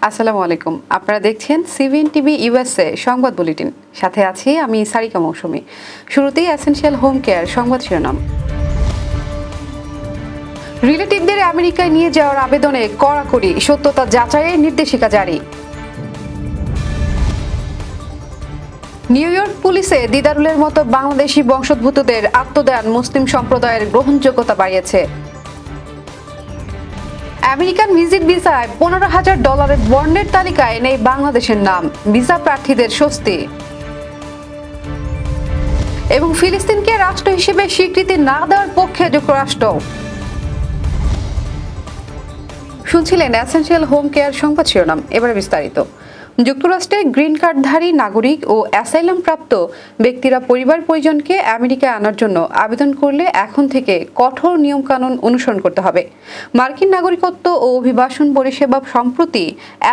আসসালামু আলাইকুম। আপনারা দেখছেন সিভিএন টিভি ইউএসএ সংবাদ বুলেটিন। সাথে আছি আমি সারিকা মৌসুমী। শুরুতেই এসেনশিয়াল হোম কেয়ার সংবাদ শিরোনাম। রিলেটিভদের আমেরিকায় নিয়ে যাওয়ার আবেদনে কড়াকড়ি, সত্যতা যাচাইয়ের নির্দেশিকা জারি। নিউ ইয়র্ক পুলিশে দিদারুলের মতো বাংলাদেশি বংশোদ্ভূতদের আত্মদান মুসলিম সম্প্রদায়ের গ্রহণযোগ্যতা বাড়িয়েছে। আমেরিকান ভিজিট ভিসায় $15,000 বন্ডের তালিকায় নেই বাংলাদেশের নাম, ভিসা প্রার্থীদের স্বস্তি। এবং ফিলিস্তিনকে রাষ্ট্র হিসেবে স্বীকৃতি না দেওয়ার পক্ষে যুক্তরাষ্ট্র। শুনছিলেন এসেনশিয়াল হোম কেয়ার সংবাদ শিরোনাম। এবারে বিস্তারিত। যুক্তরাষ্ট্রের গ্রিন কার্ডধারী নাগরিক ও অ্যাসাইলাম প্রাপ্ত ব্যক্তিরা পরিবার পরিজনকে আমেরিকায় আনার জন্য আবেদন করলে এখন থেকে কঠোর নিয়মকানুন অনুসরণ করতে হবে। মার্কিন নাগরিকত্ব ও অভিবাসন পরিষেবা সম্প্রতি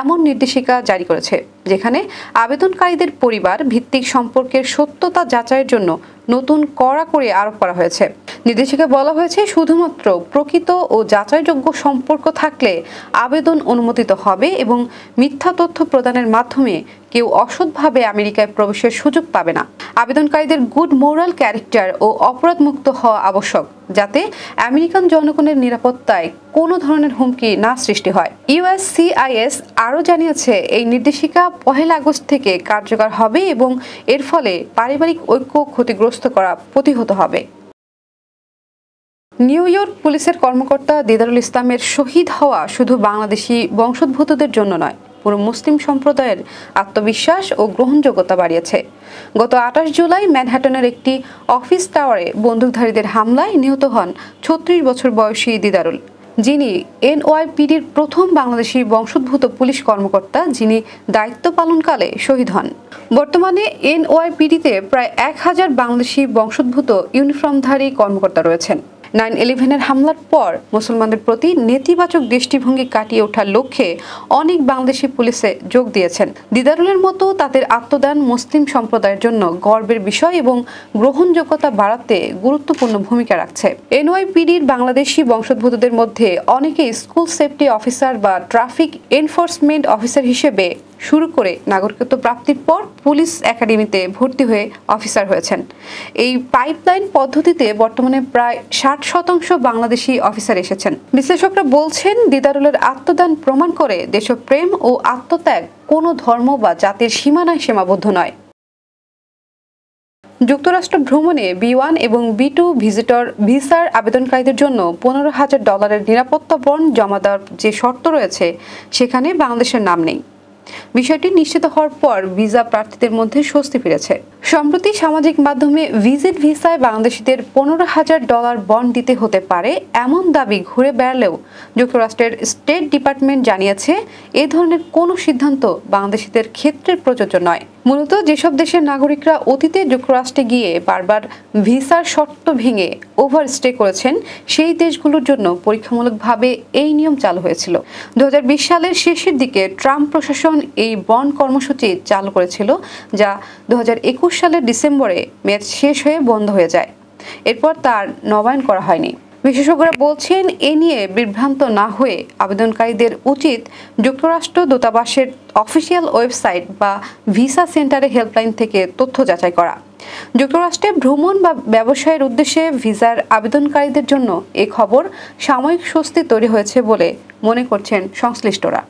এমন নির্দেশিকা জারি করেছে, যেখানে আবেদনকারীদের পরিবার ভিত্তিক সম্পর্কের সত্যতা যাচাইয়ের জন্য নতুন কড়াকড়ি আরোপ করা হয়েছে। নির্দেশিকায় বলা হয়েছে, শুধুমাত্র প্রকৃত ও যাচাইযোগ্য সম্পর্ক থাকলে আবেদন অনুমোদিত হবে এবং মিথ্যা তথ্য প্রদানের মাধ্যমে কেউ অসৎভাবে আমেরিকায় প্রবেশের সুযোগ পাবে না। আবেদনকারীদের গুড মোরাল ক্যারেক্টার ও অপরাধমুক্ত হওয়া আবশ্যক, যাতে আমেরিকান জনগণের নিরাপত্তায় কোনো ধরনের হুমকি না সৃষ্টি হয়। ইউএসসিআইএস আরও জানিয়েছে, এই নির্দেশিকা 1 আগস্ট থেকে কার্যকর হবে এবং এর ফলে পারিবারিক ঐক্য ক্ষতিগ্রস্ত করা প্রতিহত হবে। নিউ ইয়র্ক পুলিশের কর্মকর্তা দিদারুল ইসলামের শহীদ হওয়া শুধু বাংলাদেশি বংশোদ্ভূতদের জন্য নয়, পুরো মুসলিম সম্প্রদায়ের আত্মবিশ্বাস ও গ্রহণযোগ্যতা বাড়িয়েছে। গত 28 জুলাই ম্যানহাটনের একটি অফিস টাওয়ারে বন্দুকধারীদের হামলায় নিহত হন 36 বছর বয়সী দিদারুল, যিনি এনওয়াইপিডির প্রথম বাংলাদেশি বংশোদ্ভূত পুলিশ কর্মকর্তা, যিনি দায়িত্ব পালনকালে শহীদ হন। বর্তমানে এনওয়াইপিডিতে প্রায় 1000 বাংলাদেশি বংশোদ্ভূত ইউনিফর্মধারী কর্মকর্তা রয়েছেন। 9/11-এর হামলার পর মুসলমানদের প্রতি নেতিবাচক দৃষ্টিভঙ্গি কাটিয়ে ওঠার লক্ষ্যে অনেক বাংলাদেশি পুলিশে যোগ দিয়েছেন। দিদারুলের মতো তাদের আত্মদান মুসলিম সম্প্রদায়ের জন্য গর্বের বিষয় এবং গ্রহণযোগ্যতা বাড়াতে গুরুত্বপূর্ণ ভূমিকা রাখছে। এনওয়াইপিডির বাংলাদেশি বংশোদ্ভূতদের মধ্যে অনেকেই স্কুল সেফটি অফিসার বা ট্রাফিক এনফোর্সমেন্ট অফিসার হিসেবে শুরু করে নাগরিকত্ব প্রাপ্তির পর পুলিশ একাডেমিতে ভর্তি হয়ে অফিসার হয়েছেন। এই পাইপলাইন পদ্ধতিতে বর্তমানে প্রায় 60% বাংলাদেশি অফিসার এসেছেন। বিশ্লেষকরা বলছেন, দিদারুলের আত্মদান প্রমাণ করে দেশপ্রেম ও আত্মত্যাগ কোনো ধর্ম বা জাতির সীমানায় সীমাবদ্ধ নয়। যুক্তরাষ্ট্র ভ্রমণে B1 এবং B2 ভিজিটর ভিসার আবেদনকারীদের জন্য $15,000 নিরাপত্তা বন্ড জমা দেওয়ার যে শর্ত রয়েছে, সেখানে বাংলাদেশের নাম নেই। বিষয়টি নিশ্চিত হওয়ার পর ভিসা প্রার্থীদের মধ্যে স্বস্তি ফিরেছে। সম্প্রতি সামাজিক মাধ্যমে ভিজিট ভিসায় বাংলাদেশিদের $15,000 বন্ড দিতে হতে পারে এমন দাবি ঘুরে বেড়ালেও যুক্তরাষ্ট্রের স্টেট ডিপার্টমেন্ট জানিয়েছে, এ ধরনের কোনো সিদ্ধান্ত বাংলাদেশিদের ক্ষেত্রে প্রযোজ্য নয়। মূলত যেসব দেশের নাগরিকরা অতীতে যুক্তরাষ্ট্রে গিয়ে বারবার ভিসার শর্ত ভেঙে ওভারস্টে করেছেন, সেই দেশগুলোর জন্য পরীক্ষামূলকভাবে এই নিয়ম চালু হয়েছিল। 2020 সালের শেষের দিকে ট্রাম্প প্রশাসন এই বন্ড কর্মসূচি চালু করেছিল, যা 2021 সালের ডিসেম্বরে মেয়াদ শেষ হয়ে বন্ধ হয়ে যায়। এরপর তার নবায়ন করা হয়নি। বিশেষজ্ঞরা বলছেন, এ নিয়ে বিভ্রান্ত না হয়ে আবেদনকারীদের উচিত যুক্তরাষ্ট্র দূতাবাসের অফিসিয়াল ওয়েবসাইট বা ভিসা সেন্টারে হেল্পলাইন থেকে তথ্য যাচাই করা। যুক্তরাষ্ট্রে ভ্রমণ বা ব্যবসায়ের উদ্দেশ্যে ভিসার আবেদনকারীদের জন্য এ খবর সাময়িক স্বস্তি তৈরি হয়েছে বলে মনে করছেন সংশ্লিষ্টরা।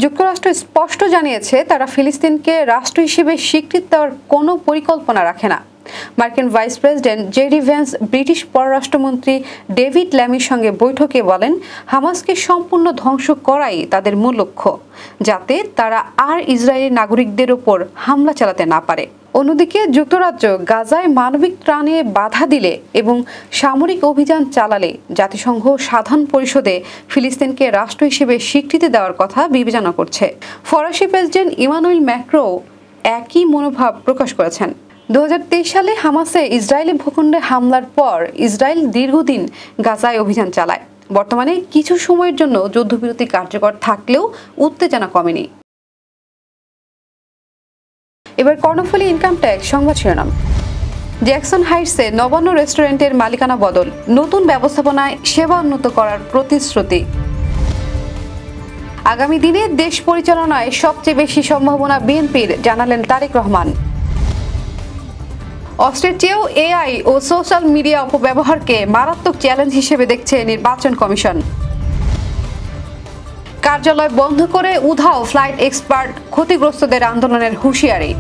যুক্তরাষ্ট্র স্পষ্ট জানিয়েছে, তারা ফিলিস্তিনকে রাষ্ট্র হিসেবে স্বীকৃতি দেওয়ার কোনো পরিকল্পনা রাখে না। মার্কিন vice president JD Vance British পররাষ্ট্রমন্ত্রী ডেভিড ল্যামির সঙ্গে বৈঠকে বলেন, হামাসকে সম্পূর্ণ ধ্বংস করাই তাদের মূল লক্ষ্য, যাতে তারা আর ইসরায়েলি নাগরিকদের ওপর হামলা চালাতে না পারে। অন্যদিকে যুক্তরাজ্য গাজায় মানবিক ত্রাণে বাধা দিলে এবং সামরিক অভিযান চালালে জাতিসংঘ সাধারণ পরিষদে ফিলিস্তিনকে রাষ্ট্র হিসেবে স্বীকৃতি দেওয়ার কথা বিবেচনা করছে। ফরাসি প্রেসিডেন্ট ইমানুয়েল ম্যাক্রো একই মনোভাব প্রকাশ করেছেন। 2023 সালে হামাসে ইসরায়েলি ভূখণ্ডে হামলার পর ইসরায়েল দীর্ঘদিন গাজায় অভিযান চালায়। বর্তমানে কিছু সময়ের জন্য যুদ্ধবিরতি কার্যকর থাকলেও উত্তেজনা কমেনি। এবার কর্ণফুলী ইনকাম ট্যাক্স সংবাদ শিরোনাম। জ্যাকসন হাইটসে নবান্ন রেস্টুরেন্টের মালিকানা বদল, নতুন ব্যবস্থাপনায় সেবা উন্নত করার প্রতিশ্রুতি। আগামী দিনে দেশ পরিচালনায় সবচেয়ে বেশি সম্ভাবনা বিএনপির, জানালেন তারেক রহমান। অস্ত্রের চেয়েও এআই ও সোশ্যাল মিডিয়া অপব্যবহারকে মারাত্মক চ্যালেঞ্জ হিসেবে দেখছে নির্বাচন কমিশন। কার্যালয় বন্ধ করে উধাও ফ্লাইট এক্সপার্ট, ক্ষতিগ্রস্তদের আন্দোলনের হুঁশিয়ারি।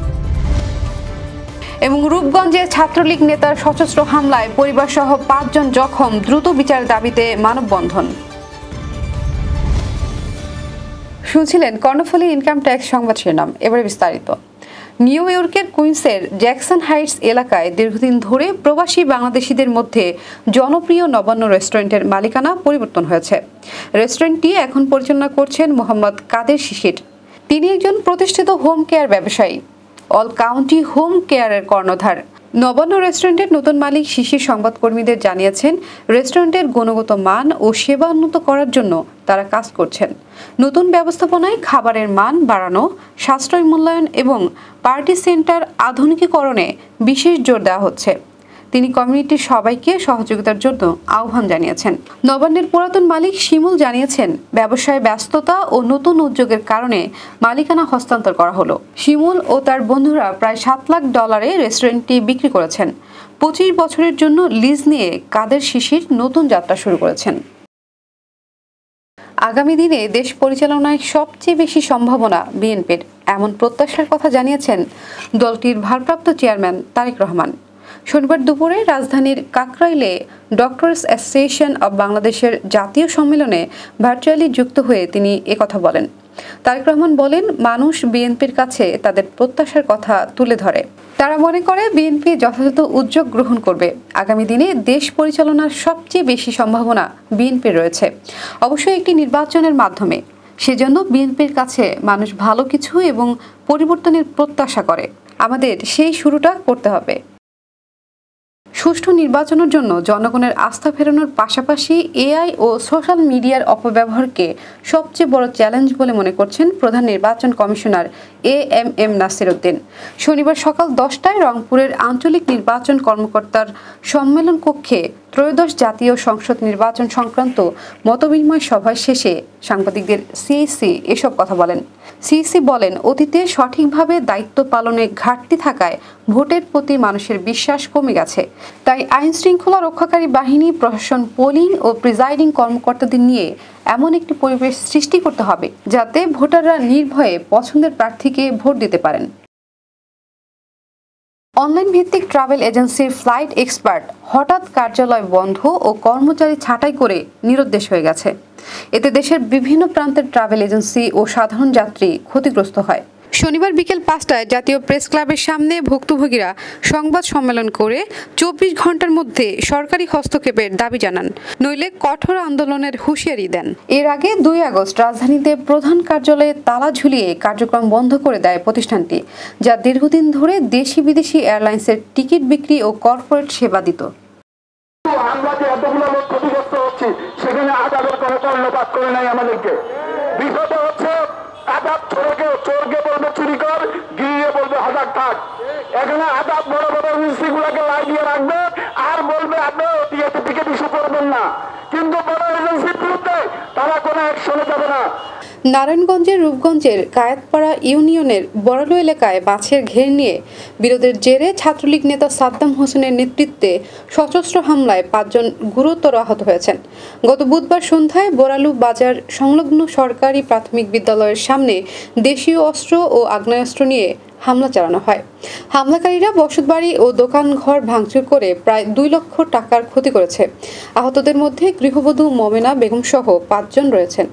এবং রূপগঞ্জে ছাত্রলীগ নেতার সশস্ত্র হামলায় পরিবারসহ 5 জন জখম, দ্রুত বিচারের দাবিতে মানববন্ধন। শুনছিলেন কর্ণফুলী ইনকাম ট্যাক্স সংবাদ শিরোনাম। এবারে বিস্তারিত। নিউ ইয়র্কের কুইন্সের জ্যাকসন হাইটস এলাকায় দীর্ঘদিন ধরে প্রবাসী বাংলাদেশিদের মধ্যে জনপ্রিয় নবান্ন রেস্টুরেন্টের মালিকানা পরিবর্তন হয়েছে। রেস্টুরেন্টটি এখন পরিচালনা করছেন মোহাম্মদ কাদের শিশির। তিনি একজন প্রতিষ্ঠিত হোম কেয়ার ব্যবসায়ী, অল কাউন্টি হোম কেয়ারের কর্ণধার। নবান্ন রেস্টুরেন্টের নতুন মালিক শিশির সংবাদকর্মীদের জানিয়েছেন, রেস্টুরেন্টের গুণগত মান ও সেবা উন্নত করার জন্য তারা কাজ করছেন। নতুন ব্যবস্থাপনায় খাবারের মান বাড়ানো, সাশ্রয় মূল্যায়ন এবং পার্টি সেন্টার আধুনিকীকরণে বিশেষ জোর দেওয়া হচ্ছে। তিনি কমিউনিটির সবাইকে সহযোগিতার জন্য আহ্বান জানিয়েছেন। নবান্নের পুরাতন মালিক শিমুল জানিয়েছেন, ব্যবসায় ব্যস্ততা ও নতুন উদ্যোগের কারণে মালিকানা হস্তান্তর করা হলো। শিমুল ও তার বন্ধুরা প্রায় $7 লাখ রেস্টুরেন্টটি বিক্রি করেছেন। 25 বছরের জন্য লিজ নিয়ে কাদের শিশির নতুন যাত্রা শুরু করেছেন। আগামী দিনে দেশ পরিচালনায় সবচেয়ে বেশি সম্ভাবনা বিএনপির, এমন প্রত্যাশার কথা জানিয়েছেন দলটির ভারপ্রাপ্ত চেয়ারম্যান তারেক রহমান। শনিবার দুপুরে রাজধানীর কাকরাইলে ডক্টরস অ্যাসোসিয়েশন অব বাংলাদেশের জাতীয় সম্মেলনে ভার্চুয়ালি যুক্ত হয়ে তিনি একথা বলেন। তারেক রহমান বলেন, মানুষ বিএনপির কাছে তাদের প্রত্যাশার কথা তুলে ধরে। তারা মনে করে বিএনপি যথাযথ উদ্যোগ গ্রহণ করবে। আগামী দিনে দেশ পরিচালনার সবচেয়ে বেশি সম্ভাবনা বিএনপির রয়েছে, অবশ্যই একটি নির্বাচনের মাধ্যমে। সেজন্য বিএনপির কাছে মানুষ ভালো কিছু এবং পরিবর্তনের প্রত্যাশা করে। আমাদের সেই শুরুটা করতে হবে। সুষ্ঠু নির্বাচনের জন্য জনগণের আস্থা ফেরানোর পাশাপাশি এআই ও সোশ্যাল মিডিয়ার অপব্যবহারকে সবচেয়ে বড় চ্যালেঞ্জ বলে মনে করছেন প্রধান নির্বাচন কমিশনার এএমএম নাসির উদ্দিন। শনিবার সকাল 10টায় রংপুরের আঞ্চলিক নির্বাচন কর্মকর্তার সম্মেলন কক্ষে ত্রয়োদশ জাতীয় সংসদ নির্বাচন সংক্রান্ত মতবিনিময় সভা শেষে সাংবাদিকদের সিইসি এসব কথা বলেন। সিইসি বলেন, অতীতে সঠিকভাবে দায়িত্ব পালনে ঘাটতি থাকায় ভোটের প্রতি মানুষের বিশ্বাস কমে গেছে। তাই আইন শৃঙ্খলা রক্ষাকারী বাহিনী, প্রশাসন, পোলিং ও প্রিজাইডিং কর্মকর্তাদের নিয়ে এমন একটি পরিবেশ সৃষ্টি করতে হবে যাতে ভোটাররা নির্ভয়ে পছন্দের প্রার্থীকে ভোট দিতে পারেন। অনলাইন ভিত্তিক ট্রাভেল এজেন্সির ফ্লাইট এক্সপার্ট হঠাৎ কার্যালয় বন্ধ ও কর্মচারী ছাঁটাই করে নিরুদ্দেশ হয়ে গেছে। এতে দেশের বিভিন্ন প্রান্তের ট্রাভেল এজেন্সি ও সাধারণ যাত্রী ক্ষতিগ্রস্ত হয়। শনিবার বিকেল 5টায় জাতীয় প্রেস ক্লাবের সামনে ভুক্তভোগীরা সংবাদ সম্মেলন করে 24 ঘন্টার মধ্যে সরকারি হস্তক্ষেপের দাবি জানান, নইলে কঠোর আন্দোলনের হুঁশিয়ারি দেন। এর আগে 2 আগস্ট রাজধানীতে প্রধান কার্যালয়ে তালা ঝুলিয়ে কার্যক্রম বন্ধ করে দেয় প্রতিষ্ঠানটি, যা দীর্ঘদিন ধরে দেশি বিদেশি এয়ারলাইন্সের টিকিট বিক্রি ও কর্পোরেট সেবা দিত। আমরা যে এতগুলো লোক ক্ষতিগ্রস্ত হচ্ছি, সেখানে আদালত কোনো কর্ণপাত করে নাই আমাদেরকে। বিষয়টা হচ্ছে, আদাব চোরকে বলবে চুরি কর, গিয়ে বলবে হাজার থাক। এখানে আদাব বড় বড় এজেন্সিগুলোকে লাই দিয়ে রাখবে আর বলবে আপনি টিকিট ইস্যু করবেন না, কিন্তু বড় এজেন্সির বিরুদ্ধে তারা কোনো অ্যাকশনে যাবে না। নারায়ণগঞ্জের রূপগঞ্জের কায়েতপাড়া ইউনিয়নের বড়ালো এলাকায় বাছের ঘের নিয়ে বিরোধের জেরে ছাত্রলীগ নেতা সাদ্দাম হোসেনের নেতৃত্বে সশস্ত্র হামলায় 5 জন গুরুতর আহত হয়েছেন। গত বুধবার সন্ধ্যায় বোরালু বাজার সংলগ্ন সরকারি প্রাথমিক বিদ্যালয়ের সামনে দেশীয় অস্ত্র ও আগ্নেয়াস্ত্র নিয়ে হামলা চালানো হয়। হামলাকারীরা বসতবাড়ি ও দোকানঘর ভাঙচুর করে প্রায় 2 লক্ষ টাকার ক্ষতি করেছে। আহতদের মধ্যে গৃহবধূ মমেনা বেগম সহ 5 জন রয়েছেন।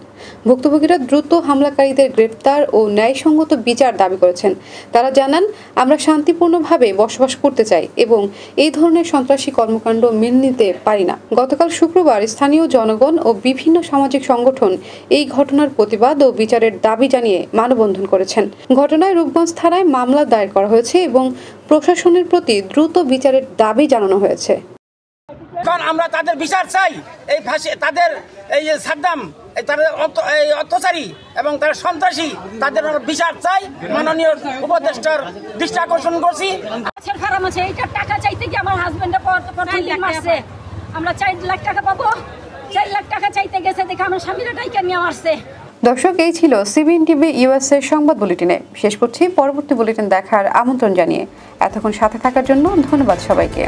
ভুক্তভোগীরা দ্রুত হামলাকারীদের গ্রেপ্তার ও ন্যায়সঙ্গত বিচার দাবি করেছেন। তারা জানান, আমরা শান্তিপূর্ণভাবে বসবাস করতে চাই এবং এই ধরনের সন্ত্রাসী কর্মকাণ্ড মেনে নিতে পারি না। গতকাল শুক্রবার স্থানীয় জনগণ ও বিভিন্ন সামাজিক সংগঠন এই ঘটনার প্রতিবাদ ও বিচারের দাবি জানিয়ে মানববন্ধন করেছেন। ঘটনায় রূপগঞ্জ থানায় মামলা দায়ের করা হয়েছে এবং প্রশাসনের প্রতি দ্রুত বিচারের দাবি জানানো হয়েছে। কারণ আমরা তাদের বিচার চাই, এই ফাঁসি তাদের এই যে সাদ্দাম তাদের অত্যাচারী এবং তারা সন্ত্রাসী, তাদের বিচার চাই। মাননীয় উপদেষ্টার দৃষ্টি আকর্ষণ করছি। খারাপ আছে, এইটা টাকা চাইতে কি আমার হাজবেন্ডে মারছে, আমরা 4 লাখ টাকা পাবো। 4 লাখ টাকা চাইতে গেছে দেখে আমার স্বামীরা টাইকা নিয়ে মারছে। দর্শক, এই ছিল সিবিএন টিভি ইউএসএ সংবাদ বুলেটিনে। শেষ করছি, পরবর্তী বুলেটিন দেখার আমন্ত্রণ জানিয়ে এতক্ষণ সাথে থাকার জন্য ধন্যবাদ সবাইকে।